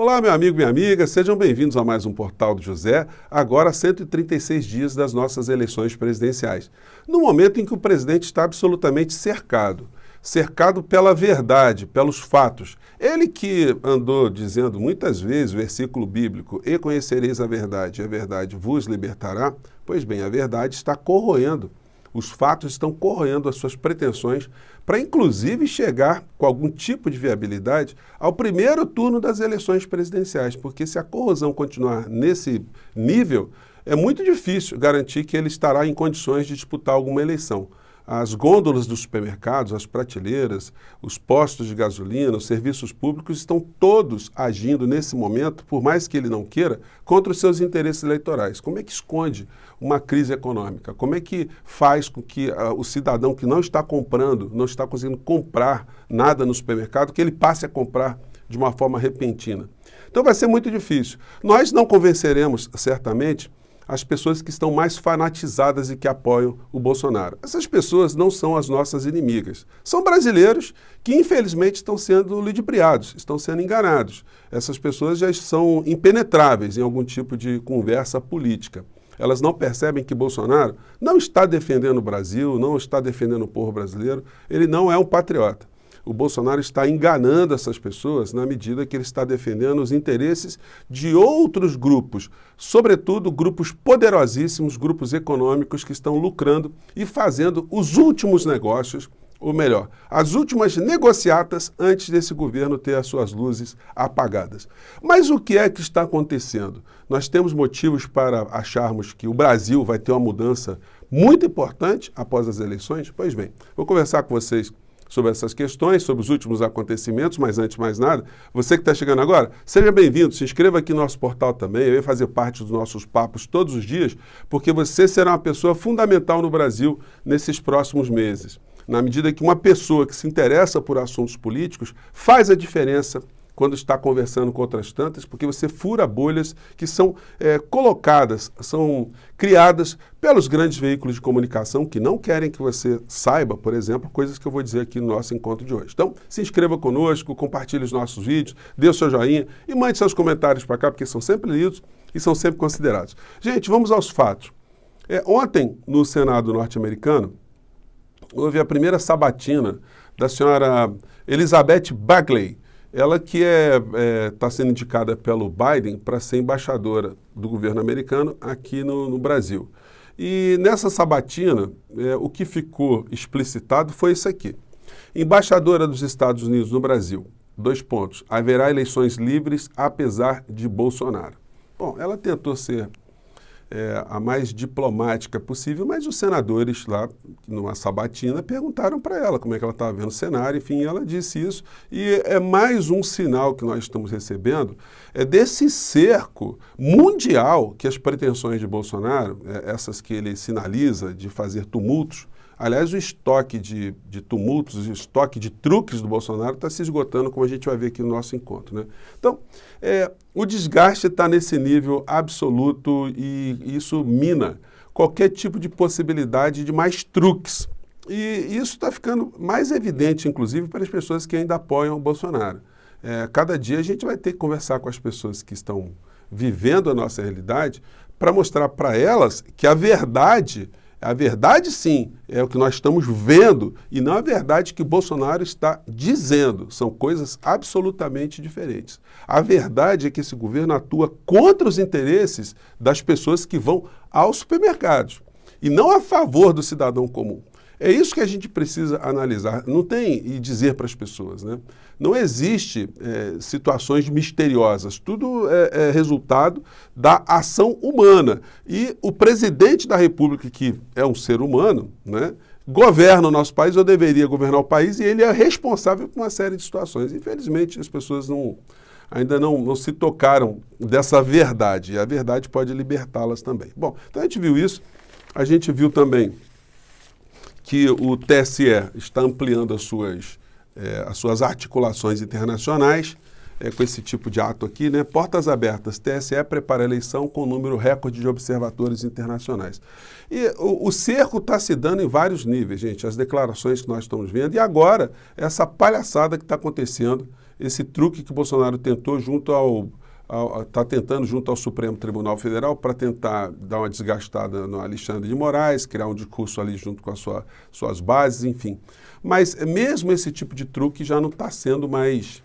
Olá, meu amigo, minha amiga, sejam bem-vindos a mais um Portal do José, agora 136 dias das nossas eleições presidenciais. No momento em que o presidente está absolutamente cercado pela verdade, pelos fatos. Ele que andou dizendo muitas vezes o versículo bíblico, e conhecereis a verdade vos libertará, pois bem, a verdade está corroendo. Os fatos estão corroendo as suas pretensões para, inclusive, chegar com algum tipo de viabilidade ao primeiro turno das eleições presidenciais, porque se a corrosão continuar nesse nível, é muito difícil garantir que ele estará em condições de disputar alguma eleição. As gôndolas dos supermercados, as prateleiras, os postos de gasolina, os serviços públicos estão todos agindo nesse momento, por mais que ele não queira, contra os seus interesses eleitorais. Como é que esconde uma crise econômica? Como é que faz com que o cidadão que não está comprando, não está conseguindo comprar nada no supermercado, que ele passe a comprar de uma forma repentina? Então vai ser muito difícil. Nós não convenceremos, certamente, as pessoas que estão mais fanatizadas e que apoiam o Bolsonaro. Essas pessoas não são as nossas inimigas. São brasileiros que, infelizmente, estão sendo ludibriados, estão sendo enganados. Essas pessoas já são impenetráveis em algum tipo de conversa política. Elas não percebem que Bolsonaro não está defendendo o Brasil, não está defendendo o povo brasileiro, ele não é um patriota. O Bolsonaro está enganando essas pessoas na medida que ele está defendendo os interesses de outros grupos, sobretudo grupos poderosíssimos, grupos econômicos que estão lucrando e fazendo os últimos negócios, ou melhor, as últimas negociatas antes desse governo ter as suas luzes apagadas. Mas o que é que está acontecendo? Nós temos motivos para acharmos que o Brasil vai ter uma mudança muito importante após as eleições? Pois bem, vou conversar com vocês sobre essas questões, sobre os últimos acontecimentos, mas antes de mais nada, você que está chegando agora, seja bem-vindo, se inscreva aqui no nosso portal também, venha fazer parte dos nossos papos todos os dias, porque você será uma pessoa fundamental no Brasil nesses próximos meses. Na medida que uma pessoa que se interessa por assuntos políticos faz a diferença quando está conversando com outras tantas, porque você fura bolhas que são colocadas, são criadas pelos grandes veículos de comunicação que não querem que você saiba, por exemplo, coisas que eu vou dizer aqui no nosso encontro de hoje. Então, se inscreva conosco, compartilhe os nossos vídeos, dê o seu joinha e mande seus comentários para cá, porque são sempre lidos e são sempre considerados. Gente, vamos aos fatos. Ontem, no Senado norte-americano, houve a primeira sabatina da senhora Elizabeth Bagley, ela que está sendo indicada pelo Biden para ser embaixadora do governo americano aqui no Brasil. E nessa sabatina, o que ficou explicitado foi isso aqui. Embaixadora dos Estados Unidos no Brasil, 2 pontos, haverá eleições livres apesar de Bolsonaro. Bom, ela tentou ser a mais diplomática possível, mas os senadores lá, numa sabatina, perguntaram para ela como é que ela estava vendo o cenário, enfim, ela disse isso, e é mais um sinal que nós estamos recebendo, desse cerco mundial que as pretensões de Bolsonaro, essas que ele sinaliza de fazer tumultos, aliás, o estoque de tumultos, o estoque de truques do Bolsonaro está se esgotando, como a gente vai ver aqui no nosso encontro, né? Então, o desgaste está nesse nível absoluto e isso mina qualquer tipo de possibilidade de mais truques. E isso está ficando mais evidente, inclusive, para as pessoas que ainda apoiam o Bolsonaro. Cada dia a gente vai ter que conversar com as pessoas que estão vivendo a nossa realidade para mostrar para elas que a verdade sim, é o que nós estamos vendo e não a verdade que Bolsonaro está dizendo. São coisas absolutamente diferentes. A verdade é que esse governo atua contra os interesses das pessoas que vão aos supermercados e não a favor do cidadão comum. É isso que a gente precisa analisar, não tem e dizer para as pessoas, né? Não existe situações misteriosas, tudo é resultado da ação humana. E o presidente da República, que é um ser humano, né, governa o nosso país, ou deveria governar o país, e ele é responsável por uma série de situações. Infelizmente, as pessoas ainda não se tocaram dessa verdade, e a verdade pode libertá-las também. Bom, então a gente viu isso, a gente viu também que o TSE está ampliando as suas articulações internacionais com esse tipo de ato aqui, né? Portas abertas, TSE prepara a eleição com número recorde de observadores internacionais. E o cerco está se dando em vários níveis, gente, as declarações que nós estamos vendo, e agora essa palhaçada que está acontecendo esse truque que o Bolsonaro tentou está tentando junto ao Supremo Tribunal Federal para tentar dar uma desgastada no Alexandre de Moraes, criar um discurso ali junto com as suas bases, enfim. Mas mesmo esse tipo de truque já não está sendo mais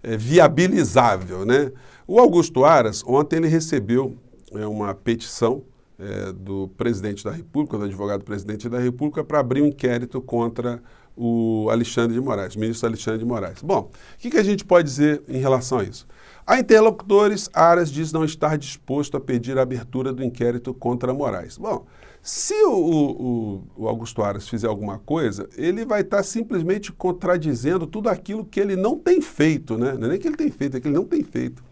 viabilizável, né? O Augusto Aras, ontem ele recebeu uma petição do presidente da República, do advogado-presidente da República, para abrir um inquérito contra o Alexandre de Moraes, o ministro Alexandre de Moraes. Bom, o que a gente pode dizer em relação a isso? A interlocutores, Aras diz não estar disposto a pedir a abertura do inquérito contra Moraes. Bom, se o Augusto Aras fizer alguma coisa, ele vai estar simplesmente contradizendo tudo aquilo que ele não tem feito, né? Não é nem que ele tem feito, é que ele não tem feito.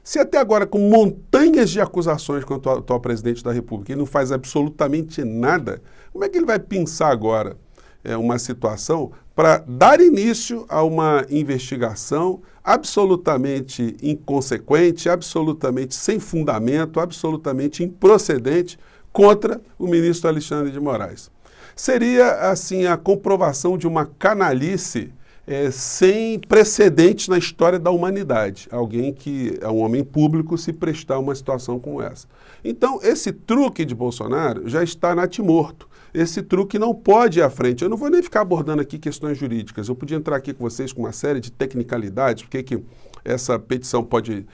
Se até agora, com montanhas de acusações contra o atual presidente da República, ele não faz absolutamente nada, como é que ele vai pensar agora uma situação para dar início a uma investigação absolutamente inconsequente, absolutamente sem fundamento, absolutamente improcedente contra o ministro Alexandre de Moraes? Seria, assim, a comprovação de uma canalice sem precedentes na história da humanidade. Alguém que é um homem público se prestar a uma situação como essa. Então, esse truque de Bolsonaro já está natimorto. Esse truque não pode ir à frente. Eu não vou nem ficar abordando aqui questões jurídicas. Eu podia entrar aqui com vocês com uma série de tecnicalidades, porque que essa petição pode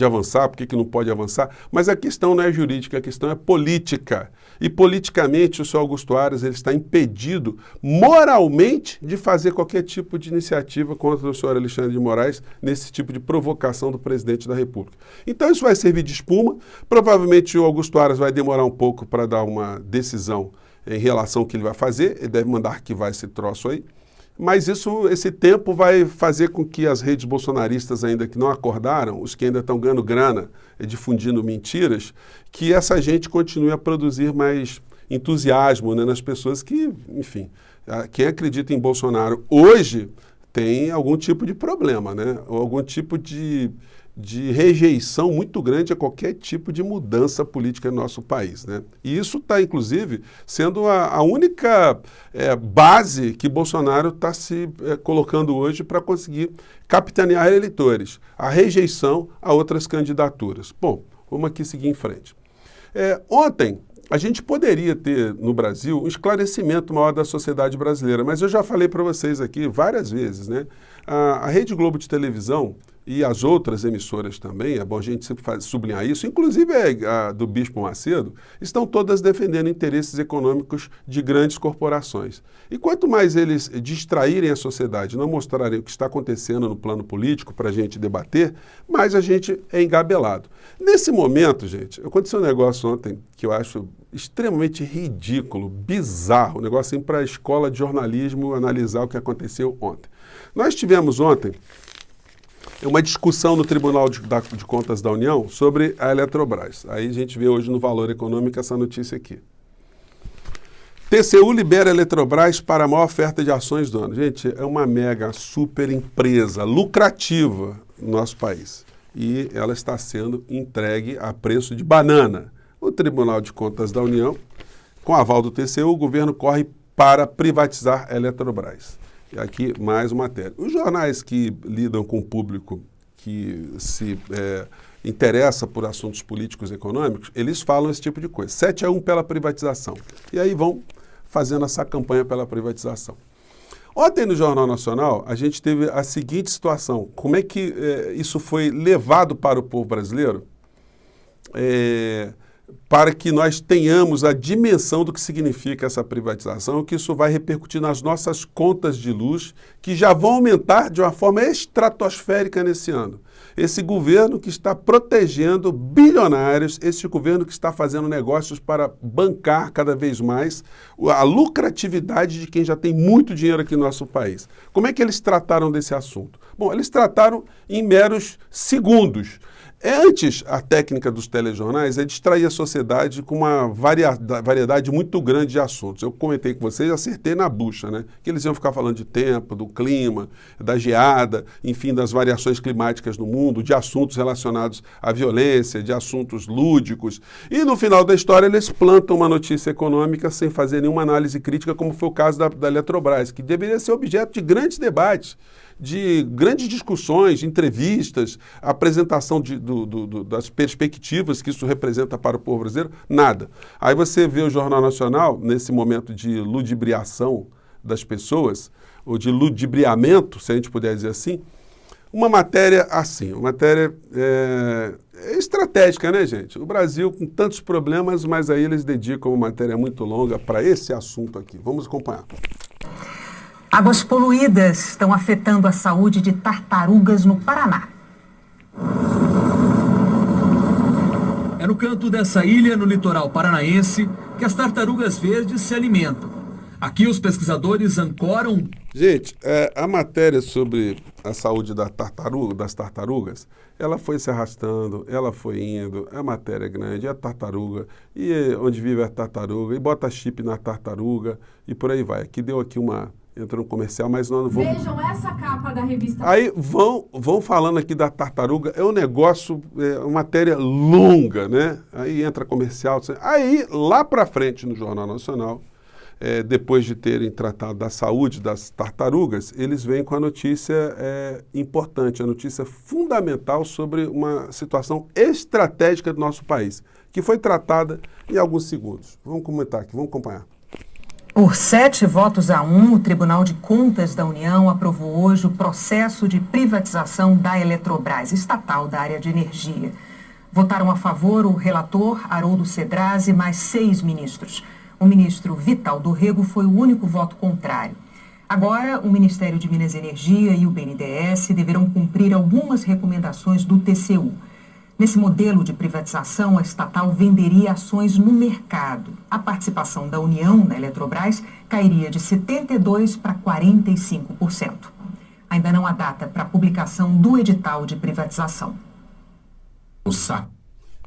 avançar, por que não pode avançar, mas a questão não é jurídica, a questão é política. E politicamente o senhor Augusto Aras ele está impedido moralmente de fazer qualquer tipo de iniciativa contra o senhor Alexandre de Moraes nesse tipo de provocação do presidente da República. Então isso vai servir de espuma, provavelmente o Augusto Aras vai demorar um pouco para dar uma decisão em relação ao que ele vai fazer, ele deve mandar arquivar esse troço aí, mas esse tempo vai fazer com que as redes bolsonaristas ainda que não acordaram, os que ainda estão ganhando grana difundindo mentiras, que essa gente continue a produzir mais entusiasmo, né, nas pessoas que, enfim, quem acredita em Bolsonaro hoje tem algum tipo de problema, né, ou algum tipo de rejeição muito grande a qualquer tipo de mudança política no nosso país, né? E isso está, inclusive, sendo a única base que Bolsonaro está se colocando hoje para conseguir capitanear eleitores, a rejeição a outras candidaturas. Bom, vamos aqui seguir em frente. Ontem, a gente poderia ter no Brasil um esclarecimento maior da sociedade brasileira, mas eu já falei para vocês aqui várias vezes, né? A Rede Globo de televisão e as outras emissoras também, é bom a gente sempre sublinhar isso, inclusive a do Bispo Macedo, estão todas defendendo interesses econômicos de grandes corporações. E quanto mais eles distraírem a sociedade, não mostrarem o que está acontecendo no plano político para a gente debater, mais a gente é engabelado. Nesse momento, gente, aconteceu um negócio ontem que eu acho extremamente ridículo, bizarro, um negócio assim para a escola de jornalismo analisar o que aconteceu ontem. Nós tivemos ontem uma discussão no Tribunal de Contas da União sobre a Eletrobras. Aí a gente vê hoje no Valor Econômico essa notícia aqui. TCU libera a Eletrobras para a maior oferta de ações do ano. Gente, é uma mega super empresa lucrativa no nosso país. E ela está sendo entregue a preço de banana. O Tribunal de Contas da União, com aval do TCU, o governo corre para privatizar a Eletrobras. E aqui mais uma matéria. Os jornais que lidam com o público que se interessa por assuntos políticos e econômicos, eles falam esse tipo de coisa. 7-1 pela privatização. E aí vão fazendo essa campanha pela privatização. Ontem no Jornal Nacional, a gente teve a seguinte situação. Como é que isso foi levado para o povo brasileiro? Para que nós tenhamos a dimensão do que significa essa privatização, que isso vai repercutir nas nossas contas de luz, que já vão aumentar de uma forma estratosférica nesse ano. Esse governo que está protegendo bilionários, esse governo que está fazendo negócios para bancar cada vez mais a lucratividade de quem já tem muito dinheiro aqui no nosso país. Como é que eles trataram desse assunto? Bom, eles trataram em meros segundos. Antes, a técnica dos telejornais é distrair a sociedade com uma variedade muito grande de assuntos. Eu comentei com vocês, acertei na bucha, né? Que eles iam ficar falando de tempo, do clima, da geada, enfim, das variações climáticas no mundo, de assuntos relacionados à violência, de assuntos lúdicos. E no final da história eles plantam uma notícia econômica sem fazer nenhuma análise crítica, como foi o caso da Eletrobras, que deveria ser objeto de grandes debates, de grandes discussões, de entrevistas, apresentação das perspectivas que isso representa para o povo brasileiro, nada. Aí você vê o Jornal Nacional, nesse momento de ludibriação das pessoas, ou de ludibriamento, se a gente puder dizer assim, uma matéria assim, uma matéria estratégica, né, gente? O Brasil com tantos problemas, mas aí eles dedicam uma matéria muito longa para esse assunto aqui. Vamos acompanhar. Águas poluídas estão afetando a saúde de tartarugas no Paraná. É no canto dessa ilha, no litoral paranaense, que as tartarugas verdes se alimentam. Aqui os pesquisadores ancoram... Gente, a matéria sobre a saúde das tartarugas, ela foi se arrastando, ela foi indo, a matéria é grande, é a tartaruga, e onde vive a tartaruga, e bota chip na tartaruga, e por aí vai. Aqui deu aqui entrou no comercial, mas nós não vamos... Vejam essa capa da revista... Aí vão falando aqui da tartaruga, é um negócio, uma matéria longa, né? Aí entra comercial, aí lá pra frente no Jornal Nacional, depois de terem tratado da saúde das tartarugas, eles vêm com a notícia importante, a notícia fundamental sobre uma situação estratégica do nosso país, que foi tratada em alguns segundos. Vamos comentar aqui, vamos acompanhar. Por 7-1, o Tribunal de Contas da União aprovou hoje o processo de privatização da Eletrobras, estatal da área de energia. Votaram a favor o relator Haroldo Cedraz e mais 6 ministros. O ministro Vital do Rego foi o único voto contrário. Agora, o Ministério de Minas e Energia e o BNDES deverão cumprir algumas recomendações do TCU. Nesse modelo de privatização, a estatal venderia ações no mercado. A participação da União na Eletrobras cairia de 72% para 45%. Ainda não há data para a publicação do edital de privatização.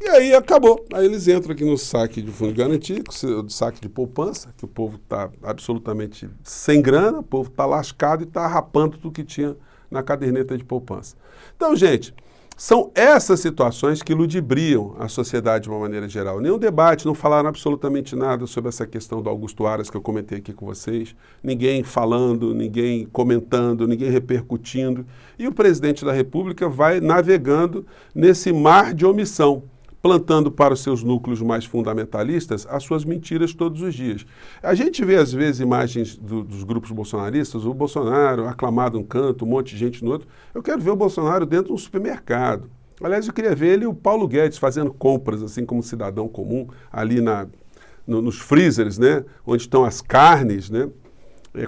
E aí acabou. Aí eles entram aqui no saque de fundo de garantia, saque de poupança, que o povo está absolutamente sem grana, o povo está lascado e está rapando tudo que tinha na caderneta de poupança. Então, gente, são essas situações que ludibriam a sociedade de uma maneira geral. Nenhum debate, não falaram absolutamente nada sobre essa questão do Augusto Aras que eu comentei aqui com vocês. Ninguém falando, ninguém comentando, ninguém repercutindo. E o presidente da República vai navegando nesse mar de omissão, plantando para os seus núcleos mais fundamentalistas as suas mentiras todos os dias. A gente vê, às vezes, imagens dos grupos bolsonaristas, o Bolsonaro aclamado um canto, um monte de gente no outro. Eu quero ver o Bolsonaro dentro de um supermercado. Aliás, eu queria ver ele e o Paulo Guedes fazendo compras, assim como cidadão comum, ali nos freezers, né, onde estão as carnes, né,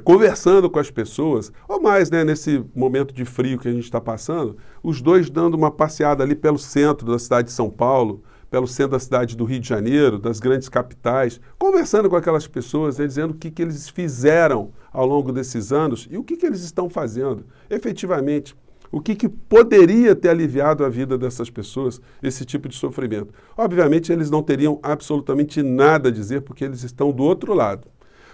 conversando com as pessoas, ou mais, né, nesse momento de frio que a gente está passando, os dois dando uma passeada ali pelo centro da cidade de São Paulo, pelo centro da cidade do Rio de Janeiro, das grandes capitais, conversando com aquelas pessoas, né, dizendo o que eles fizeram ao longo desses anos e o que eles estão fazendo, efetivamente. O que poderia ter aliviado a vida dessas pessoas, esse tipo de sofrimento. Obviamente, eles não teriam absolutamente nada a dizer, porque eles estão do outro lado.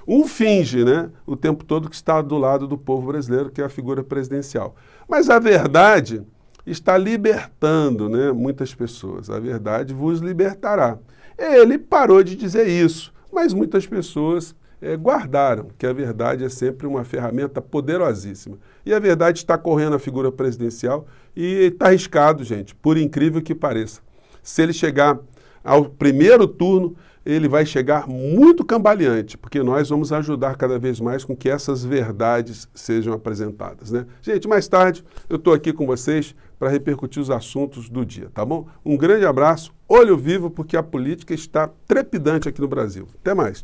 Um finge, né, o tempo todo que está do lado do povo brasileiro, que é a figura presidencial. Mas a verdade está libertando, né, muitas pessoas. A verdade vos libertará. Ele parou de dizer isso, mas muitas pessoas guardaram que a verdade é sempre uma ferramenta poderosíssima. E a verdade está correndo a figura presidencial e está arriscado, gente, por incrível que pareça. Se ele chegar ao primeiro turno, ele vai chegar muito cambaleante, porque nós vamos ajudar cada vez mais com que essas verdades sejam apresentadas, né? Gente, mais tarde eu estou aqui com vocês para repercutir os assuntos do dia, tá bom? Um grande abraço, olho vivo, porque a política está trepidante aqui no Brasil. Até mais.